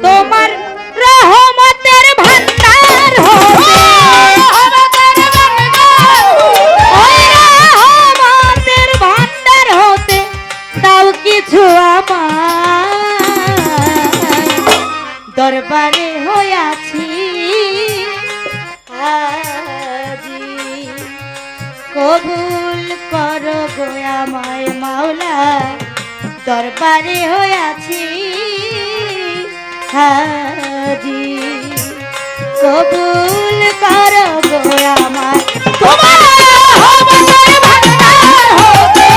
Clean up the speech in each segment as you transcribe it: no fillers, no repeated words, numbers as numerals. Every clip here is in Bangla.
তোমার রহমতের ভান্ডার হতে ওই রহমতের ভান্ডার হতে তাও কিছু আমার দরবারে হইয়াছি আজি কবুল করো গো আমায় মাওলা দরবারে হইয়াছি হাজি কবুল করো গো আমায় তোমার রহমতের ভান্ডার হতে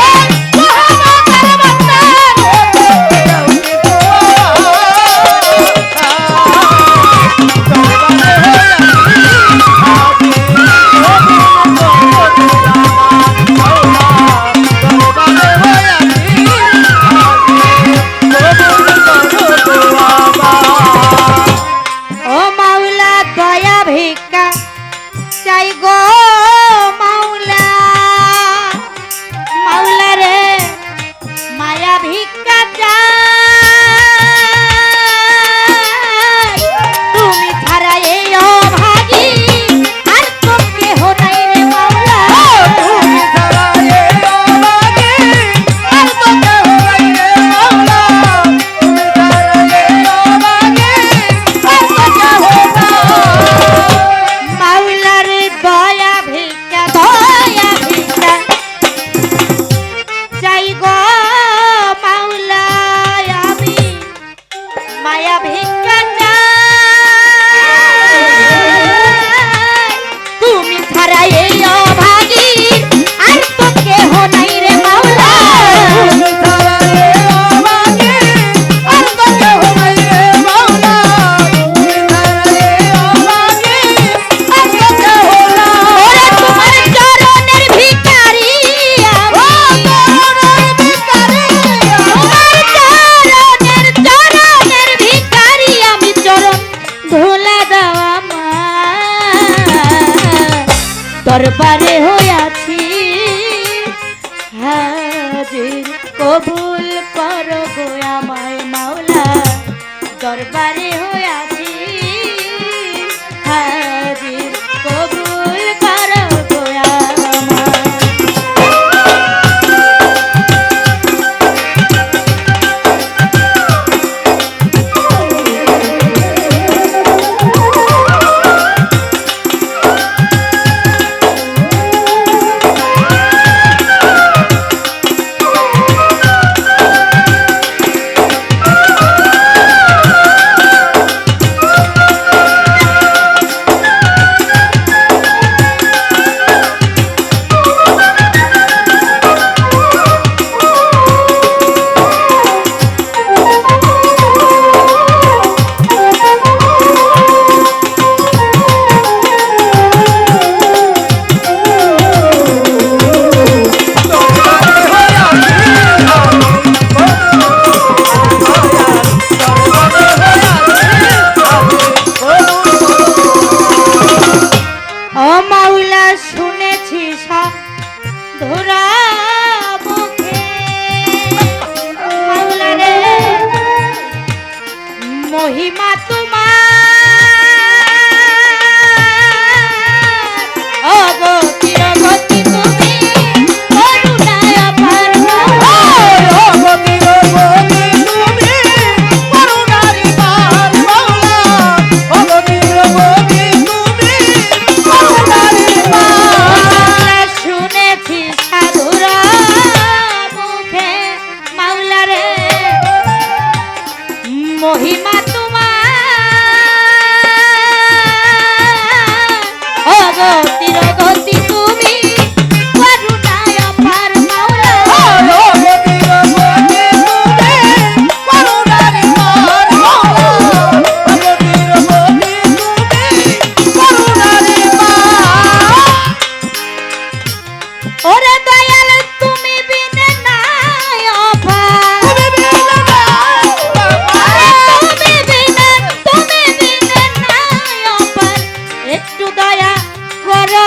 রহমতের ভান্ডার ও মাওলা দয়া ভিক্ষা চাই গো মাওলা মাওলা রে মায়া ভিক্ষা চাই তুমি ছাড়া এই অভাগী আর তো কেহ নাই রে মাওলা তুমি ছাড়া এই অভাগী আর তো কেহ নাই রে মাওলা তুমি ছাড়া এই অভাগী আর তো কেহ নাই মাওলা রে দয়া ভিক্ষা চাই গো মাওলা আমি মায়া ভিক্ষা চাই তুমি ছাড়া এই অভাগী আর তো কেহ নাই রে মাওলা তুমি ছাড়া এই অভাগী আর তো কেহ নাই রে মাওলা তুমি ছাড়া এই অভাগী আর তো কেহ নাই ওরে তোমার চরণের ভিখারি আমি চরণের ভিখারি তোমার চরণের ভিখারি আমি চরণ ধুলা দাও আমার দরবারে হইয়াছি হাজির কবুল করো গো আমায় মাওলা দরবারে হইয়াছি হাজির কবুল করো গো আমায় ও মাওলা শুনেছি ধরা মুখে মাওলা রে মহিমা তোমার অগতির গতি তুমি করুণায় অপার অগতির গতি তুমি করুণারি পার মাওলা অগতির গতি তুমি করুণারি পার শুনেছি সাধুরা মুখে মাওলা রে মহিমা একটু দয়া করো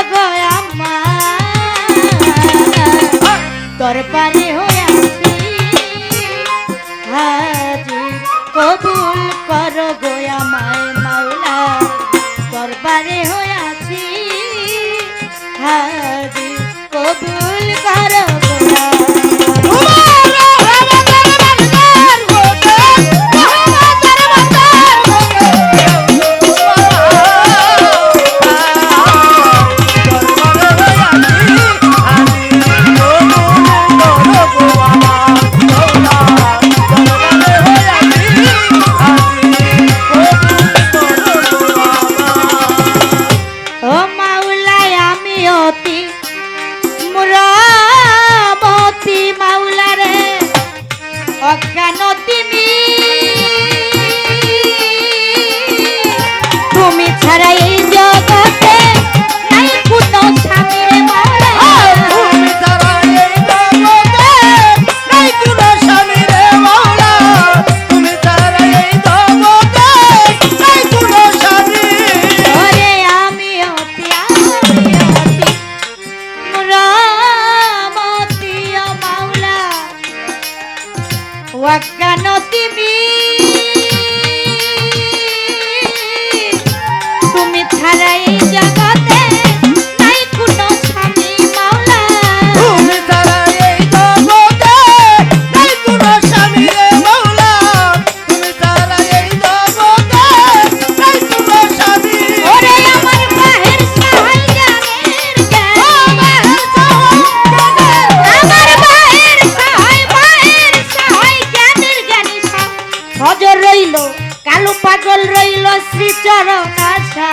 পাগল রইল শ্রীচরণ আশা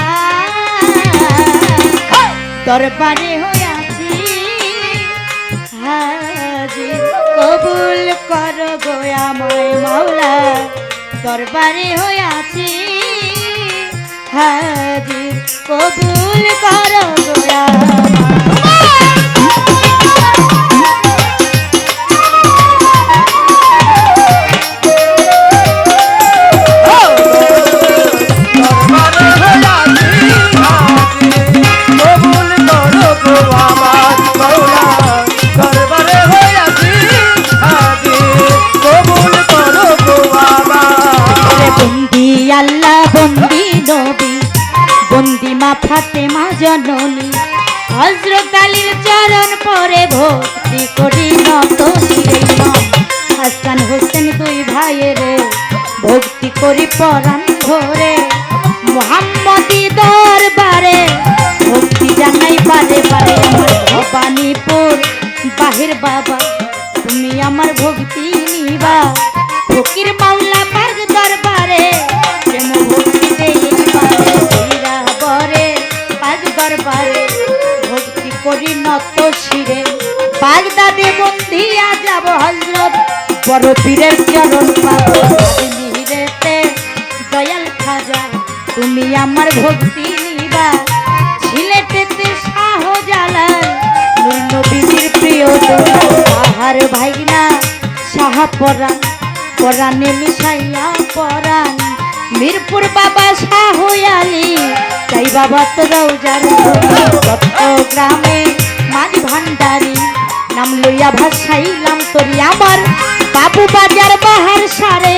দরবারে হইয়াছি হাজির কবুল কর গো আমায় মাওলা দরবারে হইয়াছি হাজির কবুল কর গো ফাতেমা জননী হযরত আলীর চরণ পরে ভক্তি করি নত শিরে হাসান হোসেন দুই ভাইয়ের ভক্তি করি পরাণ ভরে মুহাম্মদি দরবারে ভক্তি জানাই বারে বারে আমার ভবানীপুর বাহির বাবা তুমি আমার ভক্তি নিবা ফকির মাওলা পাক দরবারে প্রেম ভক্তি দেই দরবারে ভক্তি করি নত শিরে বাগদাদে বন্দিয়া যাব হযরত বড় পীরের চরণ পাবো নিহিরেতে দয়াল খাজা তুমি আমার ভক্তি নিবা সিলেটেতে শাহজালাল নূর নবীর প্রিয় তাহার ভাইনা শাহপরাণ পরাণে মিশাইয়া পরাণ মিরপুর বাবা শাহ আলী তাই বাবা তো রওজার চট্টগ্রামে মাঝ ভান্ডারি নাম লইয়া ভাসাইলাম তোরি আমার বাবু বাজার বাহার সারে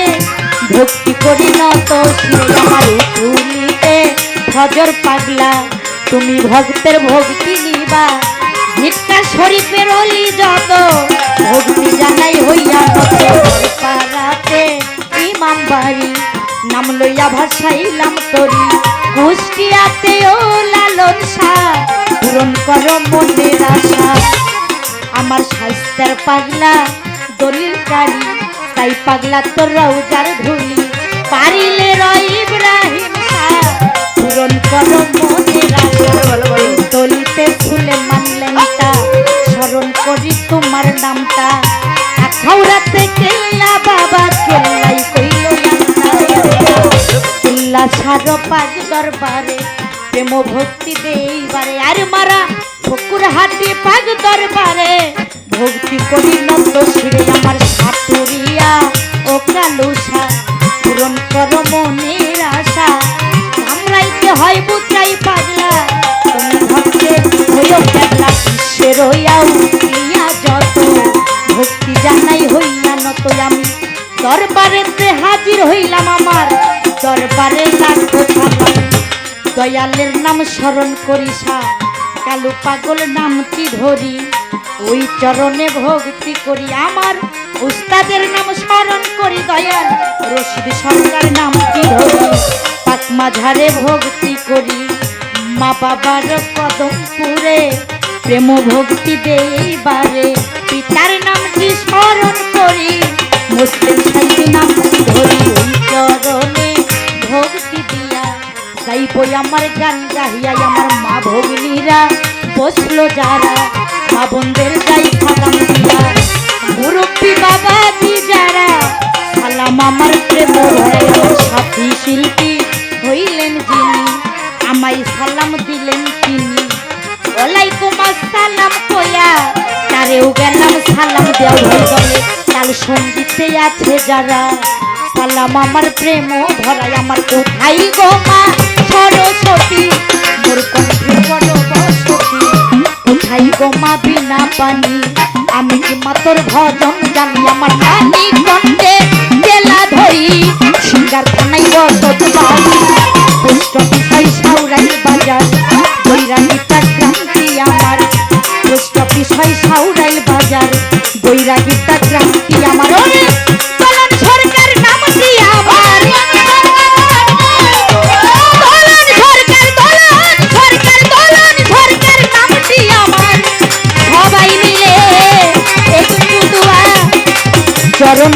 ভক্তি করি নত শিরে আমার উঠুলিতে ফজর পাগলা তুমি ভক্তের ভক্তি নিবা ভিক্ষা শরীফের অলি যত ভক্তি জানাই হইয়া নত পাড়াতে ইমাম বাড়ি নাম লইয়া ভাসাইলাম তোরি কুষ্টিয়াতে ও লালন শাহ পূরণ কর মনের আশা আমার স্বাস্থ্যের পাগলা দলিল কারি তাই পাগলা তোর রওজার ধুলি পারিলে রয় ইব্রাহিম শাহ পূরণ কর মনের আশা দলিতে ফুলে মানলেন তা স্মরণ করি তোমার নামটা আখাউড়াতে কেল্লা বাবা কেল্লাই কইল কেল্লা সারো পাগ দরবারে প্রেম ভক্তি দেইবারে আর মারা ফকুর হাটি পাগ দরবারে ভক্তি করি নত শিরে আমার সাতুরিয়া ও কালুসা পূরণ কর মনের আশা আমরাইতে হয় বুচাই পাগলা তুমি ভক্তে হইও পাগলা বিশ্বের হইয়াও ইয়া যত ভক্তি জানাই হইয়া নত আমি দরবারেতে হাজির হইলাম আমার দরবারে লাগবো সালাম দয়ালের নাম স্মরণ করিসা কালু পাগল নামটি ধরি ওই চরণে ভক্তি করি আমার উস্তাদের নাম স্মরণ করি দয়াল রশিদ সরকার নামটি ধরি পাক মাঝারে ভক্তি করি মা বাবার কদম পুরে প্রেম ভক্তি দেইবারে পিতার নামটি স্মরণ করি মুসলিম সাইদি নামটি ধরি ওই চরণে ভক্তি দিয়া গাইবই আমার গান গাহিয়া আমার মা ভগ্নীরা বসলো যারা মা বোনদের গাই সালাম দিয়া মুরব্বী বাবাজি যারা সালাম আমার প্রেম ভরাই সাথী শিল্পী হইলেন যিনি আমায় সালাম দিলেন তিনি ওয়ালাইকুম আসসালাম কইয়া তারেও গেলাম সালাম দেওয়া হয়ে গেলে তাল সঙ্গীতে আছে যারা সালাম আমার প্রেম ভরাই আমার কোথায় গো মা সরস্বতী মোর কণ্ঠে বড় বসতি কোথায় গো মা বিনা পানি আমি কি মা তোর ভজন জানি আমার নানি কণ্ঠে জেলা ধরি সিঙ্গার থানাই বসত বাড়ি পোস্ট অফিস সাউরাই বাজার বৈরাগীটা ক্রান্তি আমার পোস্ট অফিস হয় সাউরাইল বাজার বৈরাগীটা ক্রান্তি আমার ওরে দলন সরকার নামটি আমার দলন সরকার নামটি আমার সবাই মিলে একটু দোয়া চরণ